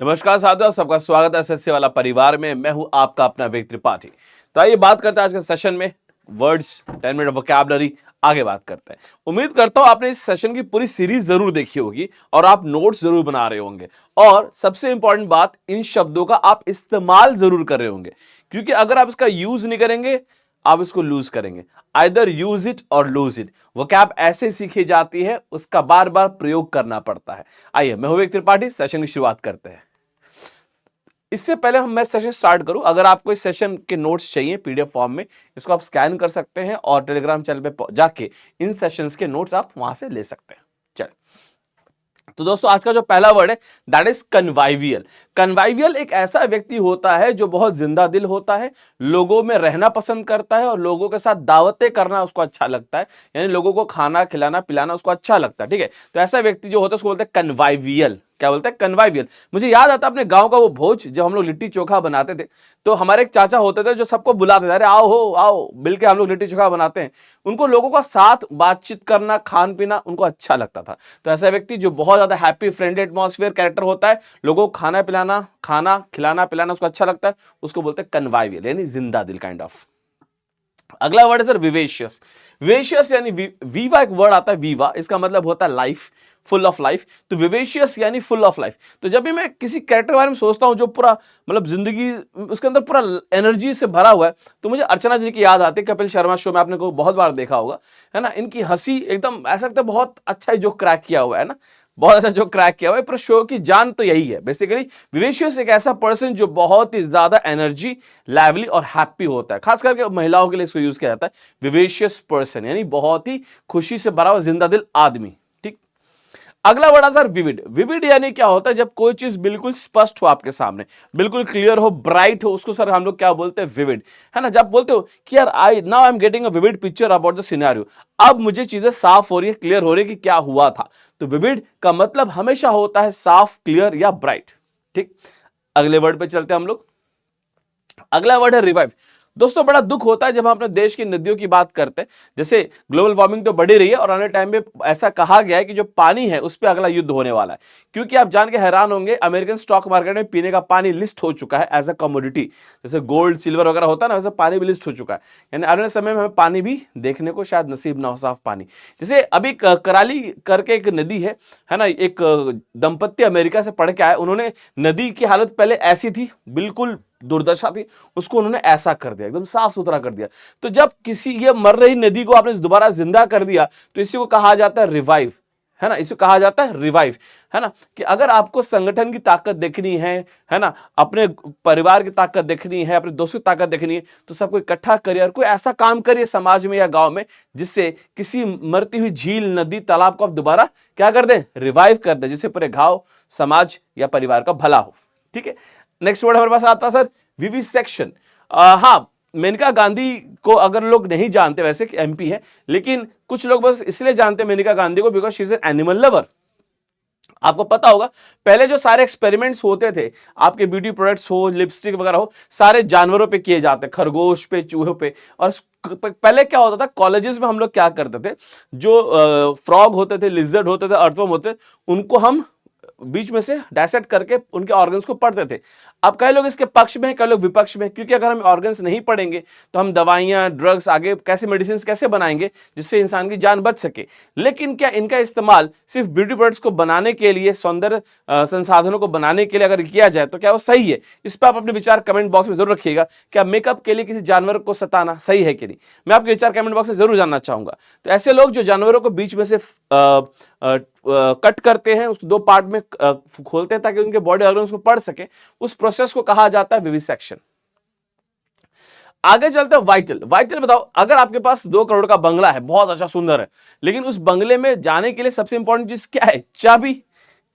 नमस्कार साथियों, सबका स्वागत है एसएससी वाला परिवार में। मैं हूं आपका अपना विवेक त्रिपाठी। तो आइए बात करते हैं आज के सेशन में वर्ड्स 10 मिनट वोकैबुलरी। आगे बात करते हैं। उम्मीद करता हूं आपने इस सेशन की पूरी सीरीज जरूर देखी होगी और आप नोट्स जरूर बना रहे होंगे। और सबसे इंपॉर्टेंट बात, इन शब्दों का आप इस्तेमाल जरूर कर रहे होंगे, क्योंकि अगर आप इसका यूज नहीं करेंगे आप इसको लूज करेंगे। आइदर यूज इट और लूज इट। वोकैब ऐसे सीखी जाती है, उसका बार बार प्रयोग करना पड़ता है। आइए, मैं हूं विवेक त्रिपाठी, सेशन की शुरुआत करते हैं। इससे पहले मैं सेशन स्टार्ट करूं, अगर आपको इस सेशन के नोट्स चाहिए पीडीएफ फॉर्म में, इसको आप स्कैन कर सकते हैं और टेलीग्राम चैनल पे जाके इन सेशंस के नोट्स आप वहां से ले सकते हैं। चलिए, तो दोस्तों आज का जो पहला वर्ड है दैट इज कन्वाइवियल। कन्वाइवियल एक ऐसा व्यक्ति होता है जो बहुत जिंदा दिल होता है, लोगों में रहना पसंद करता है और लोगों के साथ दावतें करना उसको अच्छा लगता है, यानी लोगों को खाना खिलाना पिलाना उसको अच्छा लगता है। ठीक है, तो ऐसा व्यक्ति जो होता है उसको बोलते हैं कन्वाइवियल। क्या बोलते हैं? कन्वाइवियल। मुझे याद आता है अपने गांव का वो भोज, जब हम लोग लिट्टी चोखा बनाते थे तो हमारे एक चाचा होते थे जो सबको बुलाते थे, अरे आओ हो आओ, मिलके हम लोग लिट्टी चोखा बनाते हैं। उनको लोगों का साथ बातचीत करना खान पीना उनको अच्छा लगता था। तो ऐसा व्यक्ति जो बहुत ज्यादा हैप्पी फ्रेंडली एटमॉस्फेयर कैरेक्टर होता है, लोगों को खाना पिलाना खाना खिलाना पिलाना उसको अच्छा लगता है, उसको बोलते हैं कन्वाइवियल, यानी जिंदा दिल काइंड ऑफ। अगला वर्ड है सर विवेशियस। विवेशियस यानी वीवा एक वर्ड आता है, वीवा इसका मतलब होता है लाइफ, फुल ऑफ लाइफ। तो विवेशियस यानी फुल ऑफ लाइफ। तो जब भी मैं किसी कैरेक्टर के बारे में सोचता हूं जो पूरा मतलब जिंदगी उसके अंदर पूरा एनर्जी से भरा हुआ है, तो मुझे अर्चना जी की याद आती है। कपिल शर्मा शो में आपने को बहुत बार देखा होगा, है ना। इनकी हंसी एकदम ऐसा लगता है बहुत अच्छा जो क्रैक किया हुआ है ना, बहुत अच्छा जो क्रैक किया हुआ है। पर शो की जान तो यही है बेसिकली। विवेशियस एक ऐसा पर्सन जो बहुत ही ज्यादा एनर्जी लाइवली और हैप्पी होता है, खास करके महिलाओं के लिए इसको यूज किया जाता है। विवेशियस पर्सन यानी बहुत ही खुशी से भरा हुआ जिंदा दिल आदमी। ठीक। अगला वर्ड है सर विविड। विविड यानी क्या होता है? जब कोई चीज बिल्कुल स्पष्ट हो आपके सामने, बिल्कुल क्लियर हो, ब्राइट हो, उसको सर हम लोग क्या बोलते हैं? विविड, है ना। जब बोलते हो कि यार I am getting a vivid picture about the scenario, अब मुझे चीजें साफ हो रही है, क्लियर हो रही है कि क्या हुआ था। तो विविड का मतलब हमेशा होता है साफ, क्लियर या ब्राइट। ठीक। अगले वर्ड पे चलते हैं हम लोग। अगला वर्ड है रिवाइव। दोस्तों बड़ा दुख होता है जब हम अपने देश की नदियों की बात करते हैं। जैसे ग्लोबल वार्मिंग तो बढ़ी रही है और आने टाइम में ऐसा कहा गया है कि जो पानी है उस पर अगला युद्ध होने वाला है, क्योंकि आप जान के हैरान होंगे अमेरिकन स्टॉक मार्केट में पीने का पानी लिस्ट हो चुका है एज अ कमोडिटी। जैसे गोल्ड सिल्वर वगैरह होता है ना, वैसे पानी भी लिस्ट हो चुका है। यानी आने वाले समय में हमें पानी भी देखने को शायद नसीब ना हो, साफ पानी। जैसे अभी कराली करके एक नदी है ना, एक दंपत्ति अमेरिका से पढ़ के आए, उन्होंने नदी की हालत पहले ऐसी थी, बिल्कुल दुर्दशा थी, उसको उन्होंने ऐसा कर दिया, एकदम साफ सुथरा कर दिया। तो जब किसी ये मर रही नदी को आपने दोबारा जिंदा कर दिया तो इसी को कहा जाता है रिवाइव, है ना। इसे कहा जाता है रिवाइव, है ना। कि अगर आपको संगठन की ताकत देखनी है ना, अपने परिवार की ताकत देखनी है, अपने दोस्तों की ताकत देखनी है, तो सबको इकट्ठा करिए और कोई ऐसा काम करिए समाज में या गांव में जिससे किसी मरती हुई झील नदी तालाब को आप दोबारा क्या कर दें? रिवाइव कर दें, जिससे पूरे गांव समाज या परिवार का भला हो। ठीक है। नेक्स्ट वर्ड हमारे पास आता है सर विविसेक्शन। हाँ, मेनका गांधी को अगर लोग नहीं जानते, वैसे एमपी है, लेकिन कुछ लोग बस इसलिए जानते हैं मेनका गांधी को because she is an animal lover. आपको पता होगा पहले जो सारे एक्सपेरिमेंट्स होते थे, आपके ब्यूटी प्रोडक्ट्स हो, लिपस्टिक वगैरह हो, सारे जानवरों पे किए जाते, खरगोश पे, चूहे पे। और पहले क्या होता था, कॉलेजेस में हम लोग क्या करते थे, जो फ्रॉग होते थे, लिजर्ड होते थे, अर्थवर्म होते, उनको हम बीच में से डायसेक्ट करके उनके ऑर्गन्स को पढ़ते थे। अब कई लोग इसके पक्ष में हैं, कई लोग विपक्ष में हैं, क्योंकि अगर हम ऑर्गन्स नहीं पढ़ेंगे तो हम दवाइयां, ड्रग्स, आगे कैसे मेडिसिन कैसे बनाएंगे जिससे इंसान की जान बच सके। लेकिन क्या इनका इस्तेमाल सिर्फ ब्यूटी प्रोडक्ट्स को बनाने के लिए, सौंदर्य संसाधनों को बनाने के लिए अगर किया जाए तो क्या वो सही है? इस पर आप अपने विचार कमेंट बॉक्स में जरूर रखिएगा। क्या मेकअप के लिए किसी जानवर को सताना सही है कि नहीं? मैं आपके विचार कमेंट बॉक्स में जरूर जानना चाहूंगा। तो ऐसे लोग जो जानवरों को बीच में से कट करते हैं, उसको दो पार्ट में खोलते हैं ताकि उनके बॉडी ऑर्गन्स को पढ़ सके, उस प्रोसेस को कहा जाता है विविसेक्शन। आगे चलते हैं वाइटल। वाइटल बताओ, अगर आपके पास 2 करोड़ का बंगला है, बहुत अच्छा सुंदर है, लेकिन उस बंगले में जाने के लिए सबसे इंपॉर्टेंट चीज क्या है? चाबी।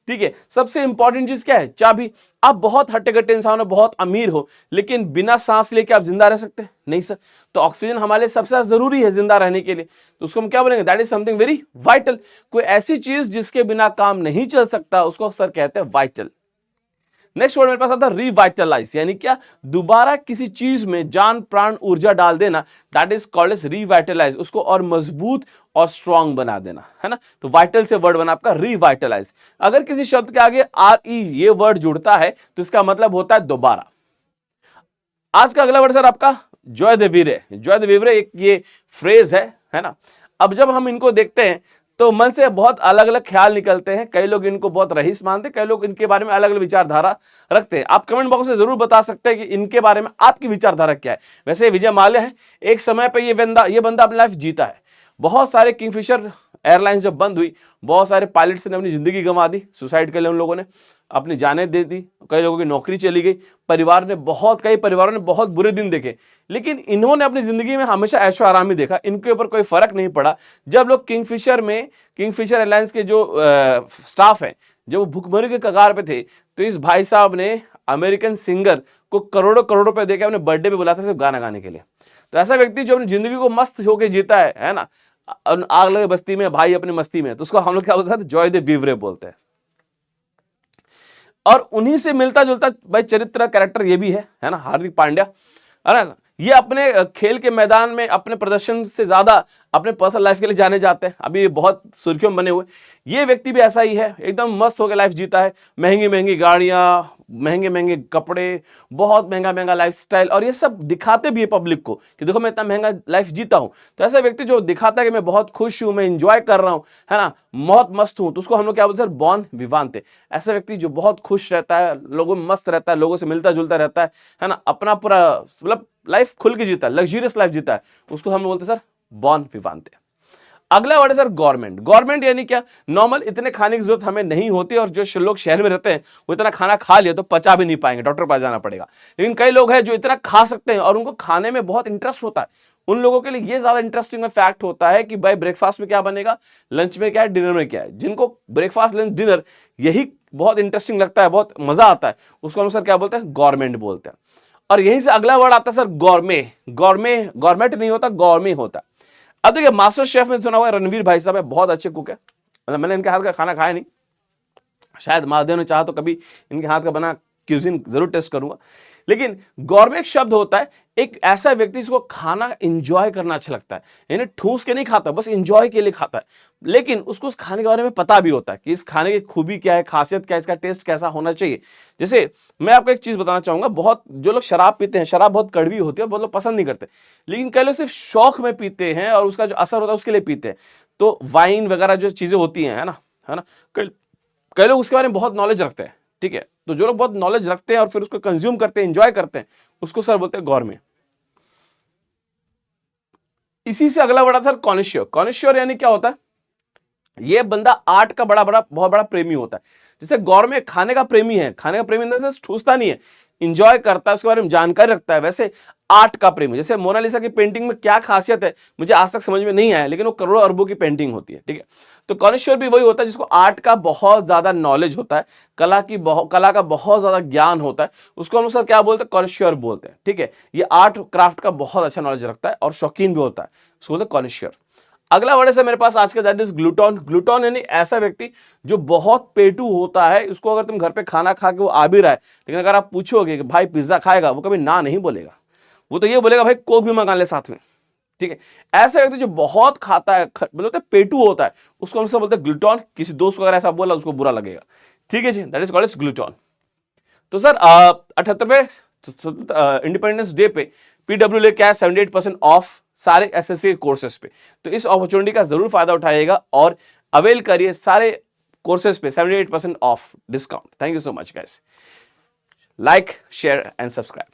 ठीक है, सबसे इंपॉर्टेंट चीज क्या है? चाबी। आप बहुत हट्टे-कट्टे इंसान हो, बहुत अमीर हो, लेकिन बिना सांस लेके आप जिंदा रह सकते हैं? नहीं सर। तो ऑक्सीजन हमारे लिए सबसे ज्यादा जरूरी है जिंदा रहने के लिए, तो उसको हम क्या बोलेंगे? That is something very vital. कोई ऐसी चीज जिसके बिना काम नहीं चल सकता उसको सर कहते हैं वाइटल। नेक्स्ट वर्ड मेरे पास आता है रिवाइटलाइज, यानी क्या, दोबारा किसी चीज में जान प्राण ऊर्जा डाल देना, that is called as revitalise, उसको और मजबूत और स्ट्रांग बना देना, है ना। तो वाइटल से वर्ड बना आपका रिवाइटलाइज। अगर किसी शब्द के आगे आर ई ये वर्ड जुड़ता है तो इसका मतलब होता है दोबारा। आज का अगला वर्ड सर आपका Joy the Veere. Joy the वीरे एक ये फ्रेज है ना। अब जब हम इनको देखते हैं तो मन से बहुत अलग अलग ख्याल निकलते हैं। कई लोग इनको बहुत रईस मानते हैं, कई लोग इनके बारे में अलग अलग विचारधारा रखते हैं। आप कमेंट बॉक्स में जरूर बता सकते हैं कि इनके बारे में आपकी विचारधारा क्या है। वैसे विजय माल्या है, एक समय पे ये बंदा अपनी लाइफ जीता है। बहुत सारे किंगफिशर एयरलाइंस जब बंद हुई, बहुत सारे पायलट्स ने अपनी जिंदगी गंवा दी, सुसाइड कर लिया उन लोगों ने, अपनी जानें दे दी, कई लोगों की नौकरी चली गई, कई परिवारों ने बहुत बुरे दिन देखे, लेकिन इन्होंने अपनी जिंदगी में हमेशा ऐशो आराम ही देखा, इनके ऊपर कोई फर्क नहीं पड़ा। जब लोग किंगफिशर एयरलाइंस के जो स्टाफ है, जब वो भुखमरी के कगार पे थे, तो इस भाई साहब ने अमेरिकन सिंगर को करोड़ों करोड़ों रुपए देकर अपने बर्थडे पे बुलाया था सिर्फ गाना गाने के लिए। तो ऐसा व्यक्ति जो अपनी जिंदगी को मस्त होकर जीता है ना, आग लगे बस्ती में भाई अपनी मस्ती में, तो उसको हम लोग क्या बोलते हैं, जॉय द वीवरे बोलते हैं। और उन्हीं से मिलता जुलता भाई चरित्र कैरेक्टर ये भी है ना, हार्दिक पांड्या, है ना। ये अपने खेल के मैदान में अपने प्रदर्शन से ज्यादा अपने पर्सनल लाइफ के लिए जाने जाते हैं, अभी ये बहुत सुर्खियों में बने हुए। ये व्यक्ति भी ऐसा ही है, एकदम मस्त होकर लाइफ जीता है, महंगी महंगी गाड़ियां, महंगे महंगे कपड़े, बहुत महंगा महंगा लाइफस्टाइल, और ये सब दिखाते भी है पब्लिक को कि देखो मैं इतना महंगा लाइफ जीता हूं। तो ऐसा व्यक्ति जो दिखाता है कि मैं बहुत खुश हूं, मैं इंजॉय कर रहा हूं, है ना, बहुत मस्त हूं, तो उसको हम लोग क्या बोलते हैं, बॉन विवांते। ऐसा व्यक्ति जो बहुत खुश रहता है, लोगों में मस्त रहता है, लोगों से मिलता जुलता रहता है ना, अपना पूरा मतलब लाइफ खुल के जीता है, लग्जरियस लाइफ जीता है, उसको हम बोलते हैं सर बॉन विवांते। अगला वर्ड है सर गवर्नमेंट। गवर्नमेंट यानी क्या, नॉर्मल इतने खाने की जरूरत हमें नहीं होती, और जो लोग शहर में रहते हैं वो इतना खाना खा लिया तो पचा भी नहीं पाएंगे, डॉक्टर के पास जाना पड़ेगा। लेकिन कई लोग हैं जो इतना खा सकते हैं और उनको खाने में बहुत इंटरेस्ट होता है, उन लोगों के लिए ये ज्यादा इंटरेस्टिंग फैक्ट होता है कि भाई ब्रेकफास्ट में क्या बनेगा, लंच में क्या है, डिनर में क्या है। जिनको ब्रेकफास्ट लंच डिनर यही बहुत इंटरेस्टिंग लगता है, बहुत मजा आता है, उसको हम सर क्या बोलते हैं, गवर्नमेंट बोलते हैं। और यहीं से अगला वर्ड आता है सर गौरमे। गवर्नमेंट नहीं होता, गौरमे होता है। अब देखिए मास्टर शेफ में सुना हुआ रणवीर भाई साहब है, बहुत अच्छे कुक है, मतलब मैंने इनके हाथ का खाना खाया नहीं, शायद महादेव ने चाहा तो कभी इनके हाथ का बना क्यूजिन जरूर टेस्ट करूंगा। लेकिन गौरमे एक शब्द होता है, एक ऐसा व्यक्ति जिसको खाना एंजॉय करना अच्छा लगता है, यानी ठूस के नहीं खाता, बस एंजॉय के लिए खाता है, लेकिन उसको उस खाने के बारे में पता भी होता है कि इस खाने की खूबी क्या है, खासियत क्या है, इसका टेस्ट कैसा होना चाहिए। जैसे मैं आपको एक चीज बताना चाहूंगा, बहुत जो लोग शराब पीते हैं, शराब बहुत कड़वी होती है, बहुत लोग पसंद नहीं करते, लेकिन कई लोग सिर्फ शौक में पीते हैं और उसका जो असर होता है उसके लिए पीते हैं। तो वाइन वगैरह जो चीजें होती हैं, है ना, कई लोग उसके बारे में बहुत नॉलेज रखते हैं, ठीक है। तो जो लोग बहुत नॉलेज रखते हैं और फिर उसको कंज्यूम करते हैं, एंजॉय करते हैं, उसको सर बोलते हैं गौरमे। इसी से अगला वर्ड सर कॉनिश्योर। कॉनिश्योर यानी क्या होता है, ये बंदा आर्ट का बहुत बड़ा प्रेमी होता है। जैसे गौरमे खाने का प्रेमी है, खाने का प्रेमी इन द सेंस ठूसता नहीं है, इंजॉय करता है, उसके बारे में जानकारी रखता है। वैसे आर्ट का प्रेमी, जैसे मोनालिसा की पेंटिंग में क्या खासियत है मुझे आज तक समझ में नहीं आया, लेकिन वो करोड़ों अरबों की पेंटिंग होती है, ठीक है। तो कॉनिश्योर भी वही होता है जिसको आर्ट का बहुत ज्यादा नॉलेज होता है, कला का बहुत ज्यादा ज्ञान होता है, उसको हम सर क्या बोलते हैं, कॉनिश्योर बोलते हैं, ठीक है। ये आर्ट क्राफ्ट का बहुत अच्छा नॉलेज रखता है और शौकीन भी होता है, उसको बोलते हैं कॉनिश्योर। अगला वर्ड है मेरे पास आज का, दैट इज ग्लूटॉन। ग्लूटॉन यानी ऐसा व्यक्ति जो बहुत पेटू होता है, उसको अगर तुम घर पे खाना खा के वो आ भी रहा है, लेकिन अगर आप पूछोगे कि भाई पिज्जा खाएगा, वो कभी ना नहीं बोलेगा, वो तो ये बोलेगा भाई कोक भी मंगा ले साथ में, ठीक है। ऐसा व्यक्ति जो बहुत खाता है, बोलते पेटू होता है, उसको हम सब बोलते हैं ग्लूटॉन। किसी दोस्त को अगर ऐसा बोला उसको बुरा लगेगा, ठीक है जी, दैट इज कॉल्ड ग्लूटॉन। तो सर 78वें इंडिपेंडेंस डे पे पीडब्ल्यू लेके आया 78% ऑफ सारे एसएससी कोर्सेज पे। तो इस अपॉर्चुनिटी का जरूर फायदा उठाइएगा और अवेल करिए सारे कोर्सेज पे 78% of discount. Thank you so much guys, like share and subscribe.